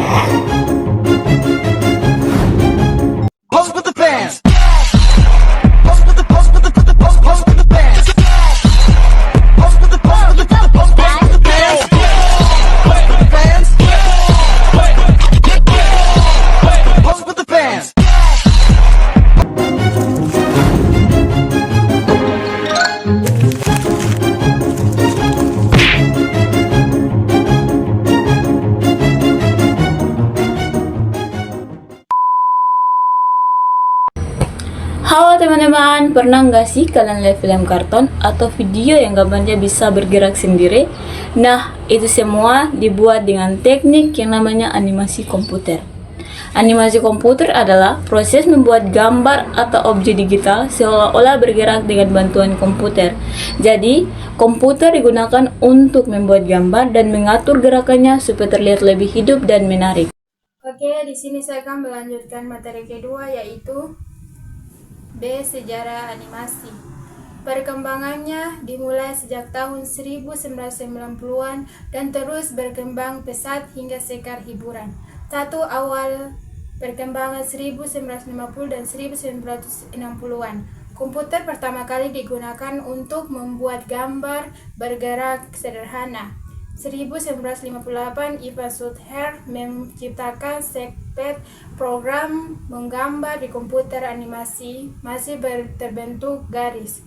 Pose with the fans. Pose with the pose with the pose with the fans. Pose with the pose with the pose with the fans. Pose with the fans. Pose with the fans. Halo teman-teman, pernah nggak sih kalian lihat film karton atau video yang gambarnya bisa bergerak sendiri? Nah, itu semua dibuat dengan teknik yang namanya animasi komputer. Animasi komputer adalah proses membuat gambar atau objek digital seolah-olah bergerak dengan bantuan komputer. Jadi, komputer digunakan untuk membuat gambar dan mengatur gerakannya supaya terlihat lebih hidup dan menarik. Oke, di sini saya akan melanjutkan materi kedua, yaitu B. Sejarah animasi. Perkembangannya dimulai sejak tahun 1990-an dan terus berkembang pesat hingga sekarang hiburan. Satu awal perkembangan 1950 dan 1960-an. Komputer pertama kali digunakan untuk membuat gambar bergerak sederhana. 1958, Ivan Sudher menciptakan Sketch program menggambar di komputer animasi masih terbentuk garis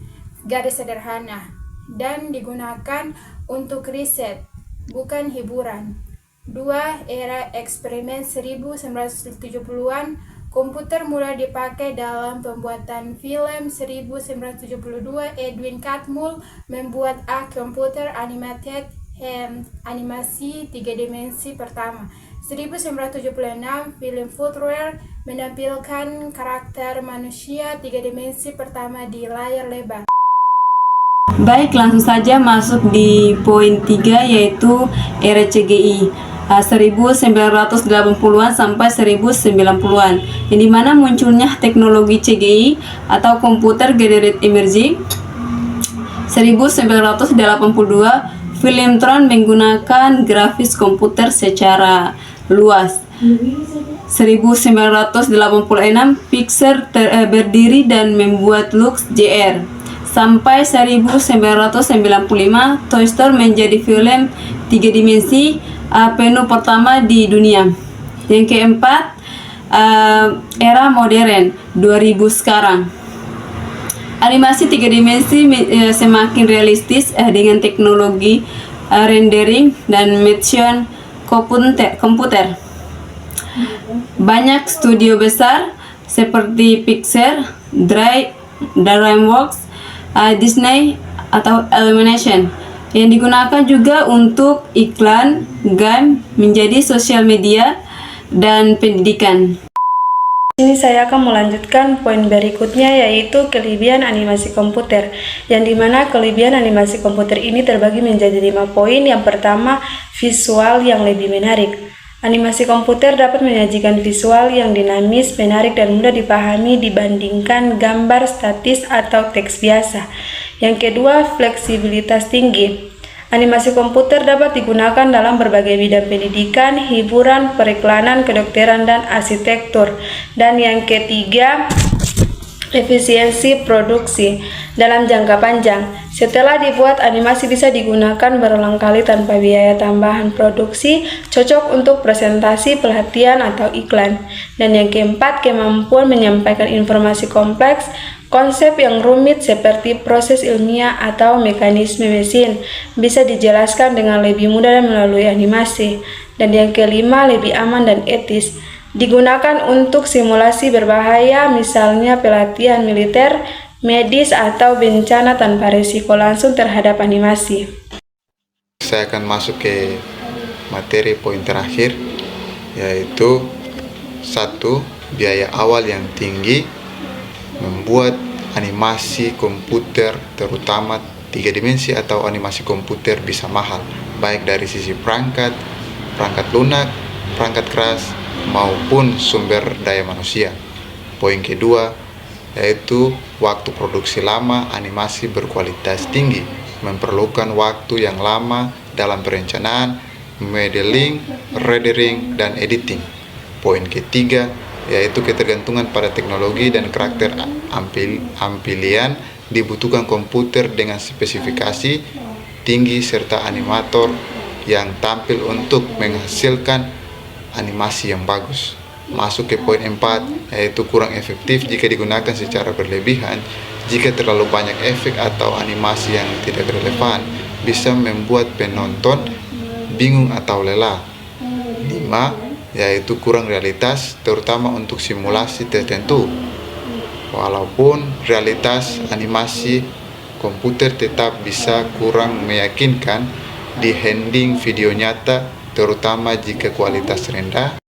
sederhana dan digunakan untuk riset, bukan hiburan. 2. Era eksperimen 1970-an, komputer mulai dipakai dalam pembuatan film. 1972, Edwin Catmull membuat A Computer Animated animasi 3 dimensi pertama. 1976, film Footwear menampilkan karakter manusia 3 dimensi pertama di layar lebar. Baik, langsung saja masuk di poin 3, yaitu era CGI 1980-an sampai 1990-an, yang dimana munculnya teknologi CGI atau Computer Generated Imaging. 1982, Filmtron menggunakan grafis komputer secara luas. 1986, Pixar berdiri dan membuat Lux JR. Sampai 1995, Toy Story menjadi film 3 dimensi penuh pertama di dunia. Yang keempat, era modern 2000 sekarang. Animasi 3 dimensi semakin realistis dengan teknologi rendering dan motion komputer. Banyak studio besar seperti Pixar, DreamWorks, Disney atau Illumination yang digunakan juga untuk iklan, game, menjadi sosial media dan pendidikan. Ini saya akan melanjutkan poin berikutnya, yaitu kelebihan animasi komputer, yang dimana kelebihan animasi komputer ini terbagi menjadi 5 poin. Yang pertama, visual yang lebih menarik. Animasi komputer dapat menyajikan visual yang dinamis, menarik, dan mudah dipahami dibandingkan gambar statis atau teks biasa. Yang kedua, fleksibilitas tinggi. Animasi komputer dapat digunakan dalam berbagai bidang pendidikan, hiburan, periklanan, kedokteran, dan arsitektur. Dan yang ketiga, efisiensi produksi dalam jangka panjang. Setelah dibuat, animasi bisa digunakan berulang kali tanpa biaya tambahan produksi, cocok untuk presentasi, pelatihan, atau iklan. Dan yang keempat, kemampuan menyampaikan informasi kompleks. Konsep yang rumit seperti proses ilmiah atau mekanisme mesin bisa dijelaskan dengan lebih mudah melalui animasi. Dan yang kelima, lebih aman dan etis. Digunakan untuk simulasi berbahaya, misalnya pelatihan militer, medis, atau bencana tanpa risiko langsung terhadap animasi. Saya akan masuk ke materi poin terakhir, yaitu 1. Biaya awal yang tinggi membuat animasi komputer, terutama 3 dimensi atau animasi komputer, bisa mahal, baik dari sisi perangkat lunak, perangkat keras, maupun sumber daya manusia. Poin kedua, yaitu waktu produksi lama. Animasi berkualitas tinggi memerlukan waktu yang lama dalam perencanaan, modeling, rendering, dan editing. Poin ketiga yaitu ketergantungan pada teknologi dan karakter ampilian dibutuhkan komputer dengan spesifikasi tinggi serta animator yang tampil untuk menghasilkan animasi yang bagus. Masuk ke poin 4 yaitu kurang efektif jika digunakan secara berlebihan. Jika terlalu banyak efek atau animasi yang tidak relevan bisa membuat penonton bingung atau lelah. 5 yaitu kurang realitas terutama untuk simulasi tertentu. Walaupun realitas animasi komputer tetap bisa kurang meyakinkan di handling video nyata terutama jika kualitas rendah.